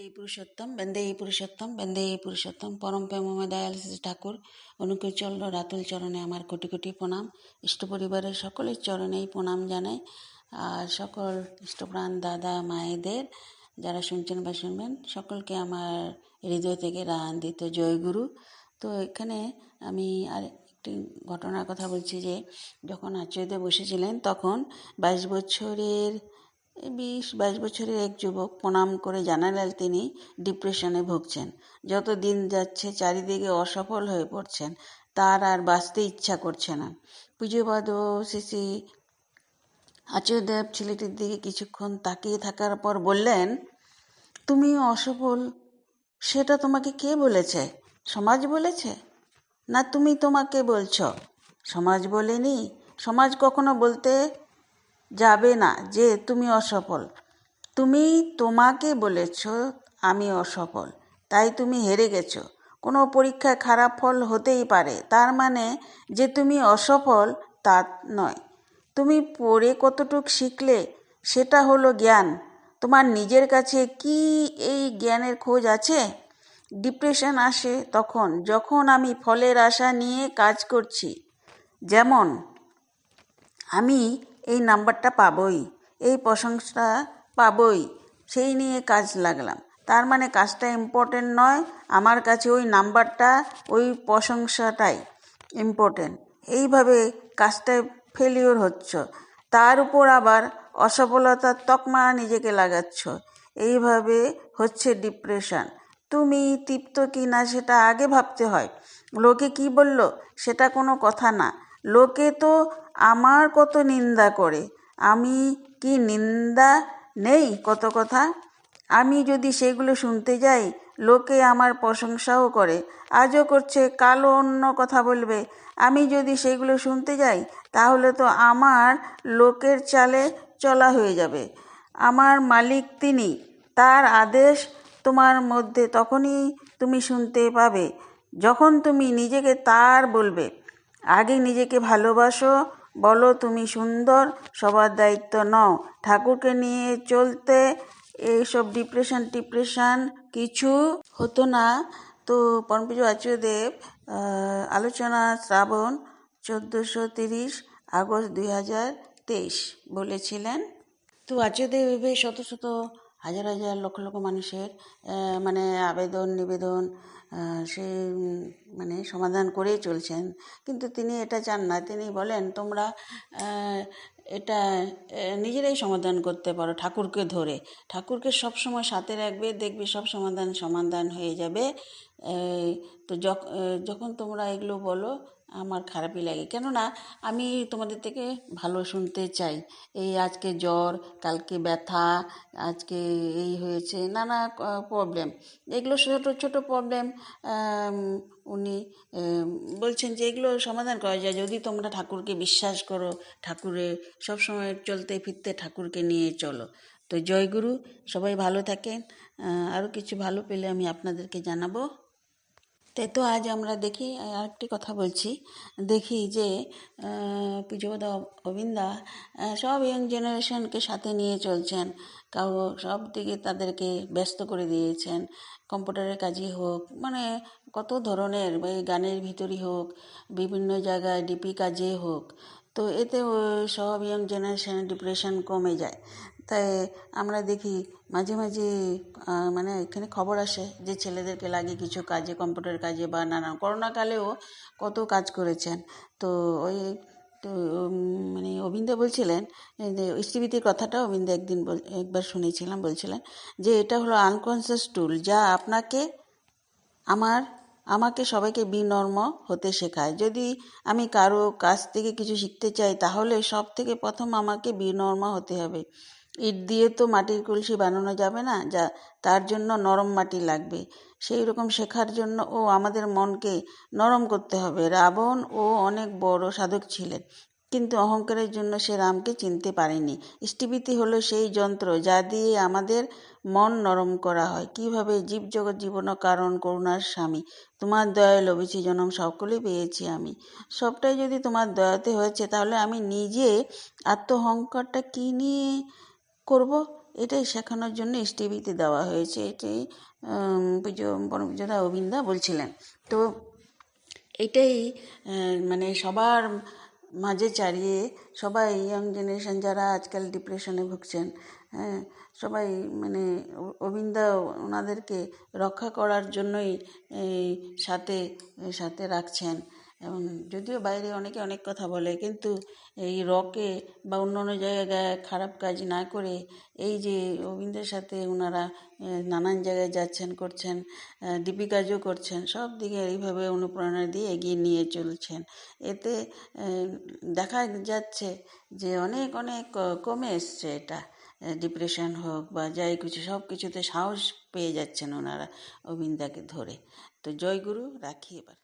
বন্দেই পুরুষোত্তম বন্দেই পুরুষোত্তম পরম প্রেমময় দয়াল শ্রী ঠাকুর অনুকূল চন্দ্র রাতুল চরণে আমার কোটি কোটি প্রণাম। ইষ্ট পরিবারের সকলের চরণেই প্রণাম জানাই। আর সকল ইষ্টপ্রাণ দাদা মায়েদের যারা শুনছেন বা শুনবেন সকলকে আমার হৃদয় থেকে আনন্দিত জয়গুরু। তো এখানে আমি আর একটি ঘটনার কথা বলছি যে যখন আচার্যদেব বসেছিলেন তখন 22 বছরের এক যুবক প্রণাম করে জানালেন তিনি ডিপ্রেশনে ভুগছেন। যত দিন যাচ্ছে চারিদিকে অসফল হয়ে পড়ছেন, তার আর বাঁচতে ইচ্ছা করছে না। পূজ্যপাদ শ্রী আচার্যদেব ছেলেটির দিকে কিছুক্ষণ তাকিয়ে থাকার পর বললেন, তুমি অসফল সেটা তোমাকে কে বলেছে? সমাজ বলেছে, না তুমি তোমাকে বলছো? সমাজ বলেনি। সমাজ কখনো বলতে যাবে না যে তুমি অসফল। তুমি তোমাকে বলেছ আমি অসফল, তাই তুমি হেরে গেছো। কোনো পরীক্ষায় খারাপ ফল হতেই পারে, তার মানে যে তুমি অসফল তা নয়। তুমি পড়ে কতটুক শিখলে সেটা হলো জ্ঞান। তোমার নিজের কাছে কি এই জ্ঞানের খোঁজ আছে? ডিপ্রেশন আসে তখন যখন আমি ফলের আশা নিয়ে কাজ করছি। যেমন আমি এই নাম্বারটা পাবই, এই প্রশংসা পাবই, সেই নিয়ে কাজ লাগলাম। তার মানে কাজটা ইম্পর্টেন্ট নয়, আমার কাছে ওই নাম্বারটা ওই প্রশংসাটাই ইম্পর্টেন্ট। এইভাবে কাজটায় ফেলিওর হচ্ছ, তার উপর আবার অসফলতার তকমা নিজেকে লাগাচ্ছ। এইভাবে হচ্ছে ডিপ্রেশন। তুমি তৃপ্ত কি না সেটা আগে ভাবতে হয়। লোকে কি বলল সেটা কোনো কথা না। লোকে তো আমার কত নিন্দা করে, আমি কি নিন্দা নেই কত কথা? আমি যদি সেগুলো শুনতে যাই, লোকে আমার প্রশংসাও করে, আজও করছে, কালও অন্য কথা বলবে। আমি যদি সেগুলো শুনতে যাই তাহলে তো আমার লোকের চালে চলা হয়ে যাবে। আমার মালিক তিনি, তার আদেশ তোমার মধ্যে তখনই তুমি শুনতে পাবে যখন তুমি নিজেকে তার বলবে। আগে নিজেকে ভালোবাসো, বলো তুমি সুন্দর, সবার দায়িত্ব নাও। ঠাকুরকে নিয়ে চলতে এইসব ডিপ্রেশন কিছু হতো না। তো পরমপূজ্য আচার্যদেব আলোচনা শ্রাবণ 1430 আগস্ট 2023 বলেছিলেন। তো আচার্যদেব এভাবে শত শত হাজার হাজার লক্ষ লক্ষ মানুষের মানে আবেদন নিবেদন সে মানে সমাধান করেই চলছেন। কিন্তু তিনি এটা চান না। তিনি বলেন তোমরা এটা নিজেরাই সমাধান করতে পারো ঠাকুরকে ধরে। ঠাকুরকে সবসময় সাথে রাখবে, দেখবে সব সমাধান হয়ে যাবে। তো যখন তোমরা এগুলো বলো আমার খারাপই লাগে, কেননা আমি তোমাদের থেকে ভালো শুনতে চাই। এই আজকে জ্বর, কালকে ব্যথা, আজকে এই হয়েছে, নানা প্রবলেম, এগুলো ছোটো ছোটো প্রবলেম উনি বলছেন যে এগুলো সমাধান করা যায় যদি তোমরা ঠাকুরকে বিশ্বাস করো, ঠাকুরের সবসময় চলতে ফিরতে ঠাকুরকে নিয়ে চলো। তো জয়গুরু, সবাই ভালো থাকেন। আরও কিছু ভালো পেলে আমি আপনাদেরকে জানাবো। তাই তো আজ আমরা দেখি, আরেকটি কথা বলছি, দেখি যে পূজ্যপাদ গোবিন্দা সব ইয়ং জেনারেশনকে সাথে নিয়ে চলছেন। কারো সব দিকে তাদেরকে ব্যস্ত করে দিয়েছেন। কম্পিউটারের কাজই হোক, মানে কত ধরনের, এই গানের ভিতরই হোক, বিভিন্ন জায়গায় ডিপি কাজে হোক। তো এতে সব ইয়ং জেনারেশনের ডিপ্রেশন কমে যায়। তাই আমরা দেখি মাঝে মাঝে মানে এখানে খবর আসে যে ছেলেদেরকে লাগে কিছু কাজে, কম্পিউটার কাজে বা নানা, করোনাকালেও কত কাজ করেছেন। তো ওই তো মানে অবিন্দা বলছিলেন যে স্টিভিতির কথাটা অবিন্দা একবার শুনেছিলাম, বলছিলেন যে এটা হলো আনকনসিয়াস টুল, যা আমাকে সবাইকে বিনম্র হতে শেখায়। যদি আমি কারো কাছ থেকে কিছু শিখতে চাই তাহলে সব থেকে প্রথম আমাকে বিনম্র হতে হবে। ইট দিয়ে তো মাটির কলসি বানানো যাবে না, তার জন্য নরম মাটি লাগবে। সেই রকম শেখার জন্য আমাদের মনকে নরম করতে হবে। রাবণ অনেক বড় সাধক ছিলেন, কিন্তু অহংকারের জন্য সে রামকে চিনতে পারেনি। স্টিবিতি হলো সেই যন্ত্র যা দিয়ে আমাদের মন নরম করা হয়। কিভাবে? জীবজগৎ জীবন কারণ করুণার স্বামী, তোমার দয়ায় লভিছি জনম সকলেই পেয়েছি আমি। সবটাই যদি তোমার দয়াতে হয়েছে তাহলে আমি নিজে আত্মহংকারটা কি নিয়ে করব? এটাই শেখানোর জন্য টিভিতে দেওয়া হয়েছে, এটাই পরম পূজ্যদা অবিন্দা বলছিলেন। তো এটাই মানে সবার মাঝে চালিয়ে সবাই ইয়াং জেনারেশন যারা আজকাল ডিপ্রেশনে ভুগছেন, হ্যাঁ, সবাই মানে অবিন্দা ওনাদেরকে রক্ষা করার জন্যই এই সাথে সাথে রাখছেন। এবং যদিও বাইরে অনেকে অনেক কথা বলে, কিন্তু এই রকে বা অন্য অন্য জায়গায় খারাপ কাজ না করে এই যে অবিন্দের সাথে ওনারা নানান জায়গায় যাচ্ছেন, করছেন, ডিপি কাজও করছেন, সব দিকে এইভাবে অনুপ্রেরণা দিয়ে এগিয়ে নিয়ে চলছেন। এতে দেখা যাচ্ছে যে অনেক অনেক কমে এসছে এটা, ডিপ্রেশন হোক বা যাই কিছু, সব কিছুতে সাহস পেয়ে যাচ্ছেন ওনারা অবিন্দাকে ধরে। তো জয় গুরু, রাখি এবার।